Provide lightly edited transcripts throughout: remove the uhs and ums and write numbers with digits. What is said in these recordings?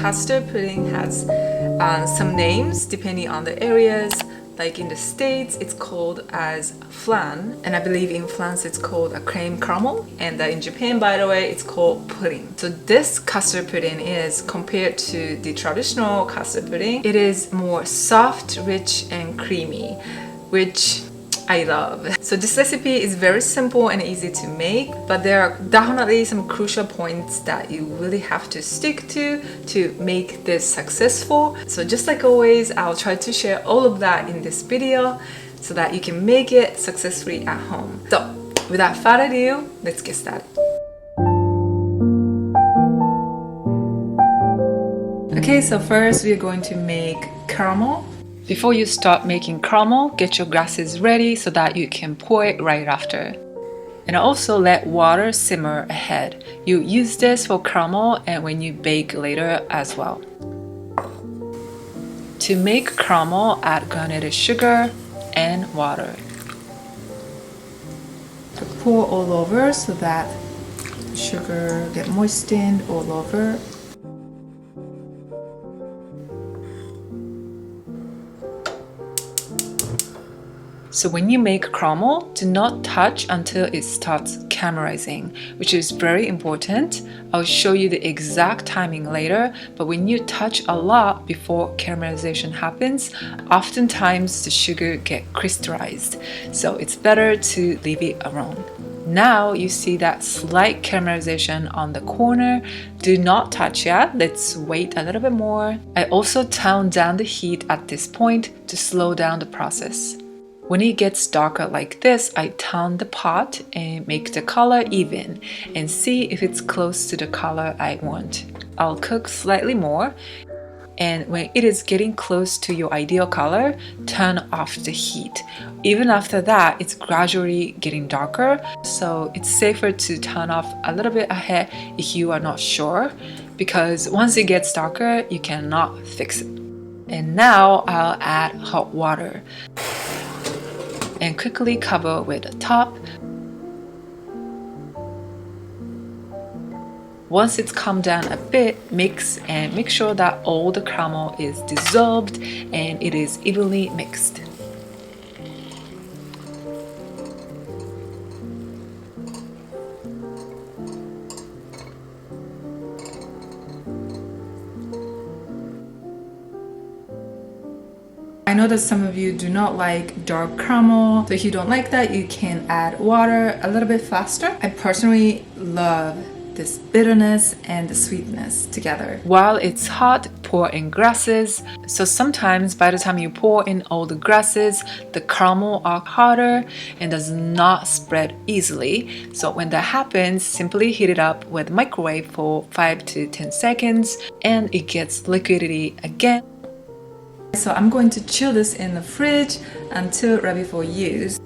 custard pudding has some names depending on the areas. Like in the States, it's called as Flan, and I believe in France it's called a creme caramel, and in Japan, by the way, it's called pudding. So this custard pudding is, compared to the traditional custard pudding, it is more soft, rich, and creamy, which I love. So this recipe is very simple and easy to make, but there are definitely some crucial points that you really have to stick to make this successful. So just like always, I'll try to share all of that in this video so that you can make it successfully at home. So without further ado, let's get started. Okay, so first we're going to make caramel. Before you start making caramel, get your glasses ready so that you can pour it right after. And also let water simmer ahead. You use this for caramel and when you bake later as well. To make caramel, add granulated sugar and water. So pour all over so that the sugar get moistened all over. So when you make caramel, do not touch until it starts caramelizing, which is very important. I'll show you the exact timing later, but when you touch a lot before caramelization happens, oftentimes the sugar gets crystallized. So it's better to leave it alone. Now you see that slight caramelization on the corner. Do not touch yet, let's wait a little bit more. I also tone down the heat at this point to slow down the process. When it gets darker like this, I turn the pot and make the color even and see if it's close to the color I want. I'll cook slightly more, and when it is getting close to your ideal color, turn off the heat. Even after that, it's gradually getting darker, so it's safer to turn off a little bit ahead if you are not sure, because once it gets darker, you cannot fix it. And now I'll add hot water and quickly cover with the top. Once it's calmed down a bit, mix and make sure that all the caramel is dissolved and it is evenly mixed. I know that some of you do not like dark caramel, so if you don't like that, you can add water a little bit faster. I personally love this bitterness and the sweetness together. While it's hot, pour in glasses. So sometimes by the time you pour in all the glasses, the caramel are harder and does not spread easily. So when that happens, simply heat it up with microwave for 5 to 10 seconds and it gets liquidy again. So I'm going to chill this in the fridge until ready for use.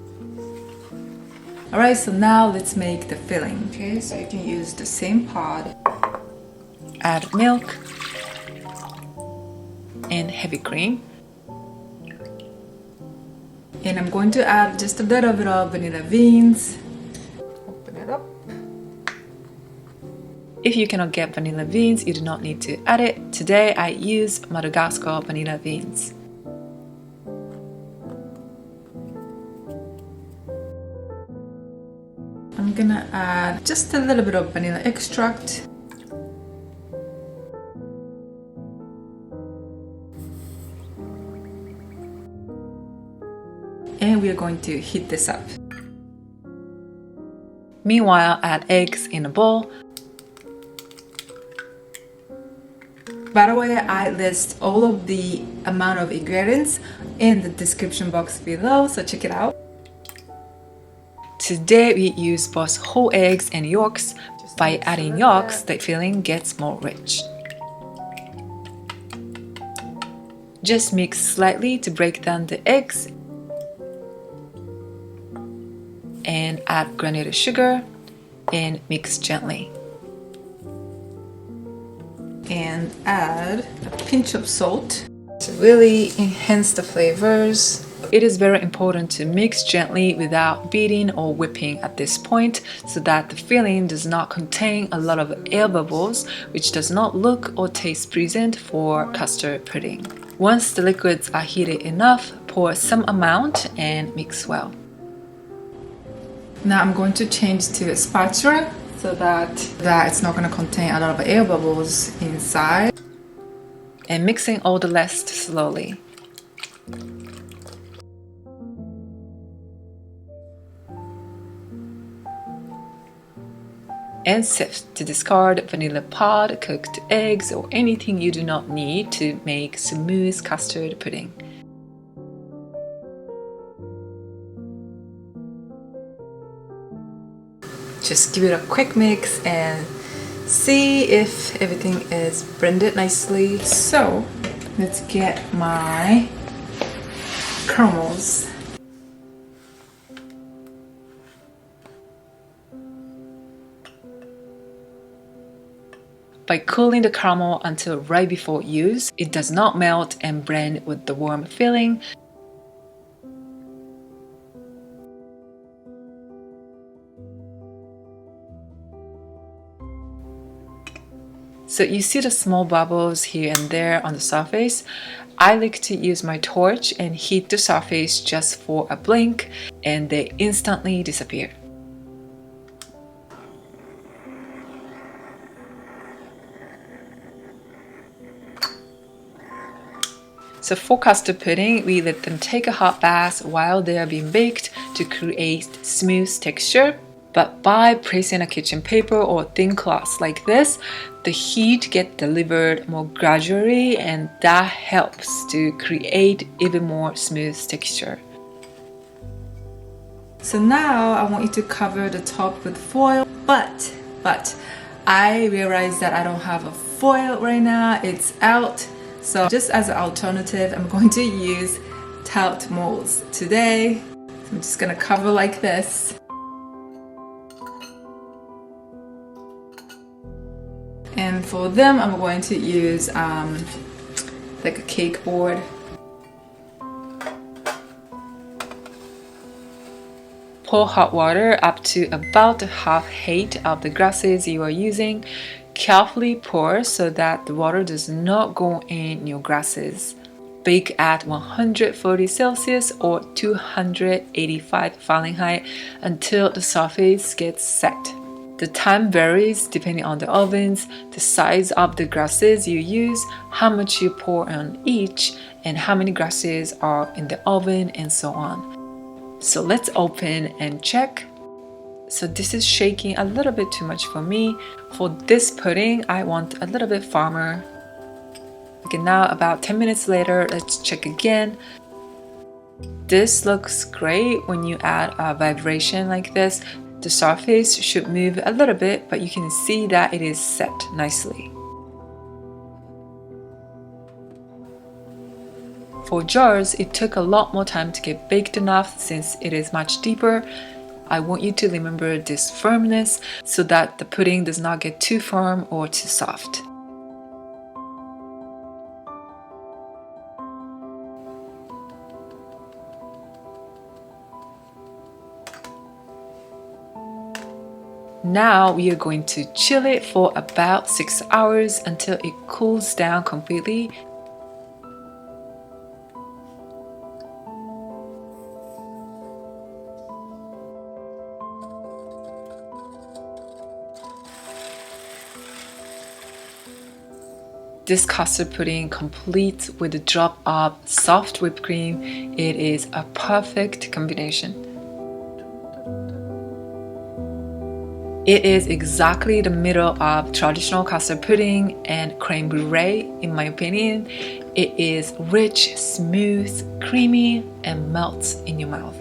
Alright, so now let's make the filling. Okay, so you can use the same pot. Add milk and heavy cream. And I'm going to add just a little bit of vanilla beans. Open it up. If you cannot get vanilla beans, you do not need to add it. Today I use Madagascar vanilla beans. I'm gonna add just a little bit of vanilla extract. And we are going to heat this up. Meanwhile, add eggs in a bowl. By the way, I list all of the amount of ingredients in the description box below, so check it out. Today we use both whole eggs and yolks. By adding yolks, the filling gets more rich. Just mix slightly to break down the eggs and add granulated sugar and mix gently. And add a pinch of salt to really enhance the flavors. It is very important to mix gently without beating or whipping at this point so that the filling does not contain a lot of air bubbles, which does not look or taste pleasant for custard pudding. Once the liquids are heated enough, pour some amount and mix well. Now I'm going to change to a spatula so that it's not going to contain a lot of air bubbles inside. And mixing all the rest slowly. And sift to discard vanilla pod, cooked eggs, or anything you do not need to make smooth custard pudding. Just give it a quick mix and see if everything is blended nicely. So let's get my caramels. By cooling the caramel until right before use, it does not melt and blend with the warm filling. So you see the small bubbles here and there on the surface. I like to use my torch and heat the surface just for a blink, and they instantly disappear. So for custard pudding, we let them take a hot bath while they are being baked to create smooth texture. But by placing a kitchen paper or thin cloth like this, the heat gets delivered more gradually, and that helps to create even more smooth texture. So now I want you to cover the top with foil, but I realize that I don't have a foil right now, it's out. So just as an alternative, I'm going to use tout molds today. So I'm just gonna cover like this. And for them, I'm going to use like a cake board. Pour hot water up to about half height of the glasses you are using. Carefully pour so that the water does not go in your glasses. Bake at 140 Celsius or 285 Fahrenheit until the surface gets set. The time varies depending on the ovens, the size of the glasses you use, how much you pour on each, and how many glasses are in the oven, and so on. So let's open and check. So this is shaking a little bit too much for me. For this pudding, I want a little bit firmer. Okay, now about 10 minutes later, let's check again. This looks great when you add a vibration like this. The surface should move a little bit, but you can see that it is set nicely. For jars, it took a lot more time to get baked enough since it is much deeper. I want you to remember this firmness so that the pudding does not get too firm or too soft. Now we are going to chill it for about 6 hours until it cools down completely. This custard pudding, complete with a drop of soft whipped cream, it is a perfect combination. It is exactly the middle of traditional custard pudding and creme brûlée, in my opinion. It is rich, smooth, creamy, and melts in your mouth.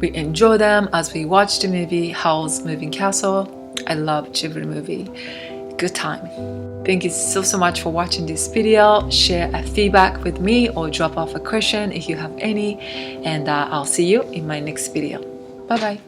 We enjoy them as we watch the movie Howl's Moving Castle. I love Ghibli movie. Good time. Thank you so much for watching this video. Share a feedback with me or drop off a question if you have any, and I'll see you in my next video. Bye bye.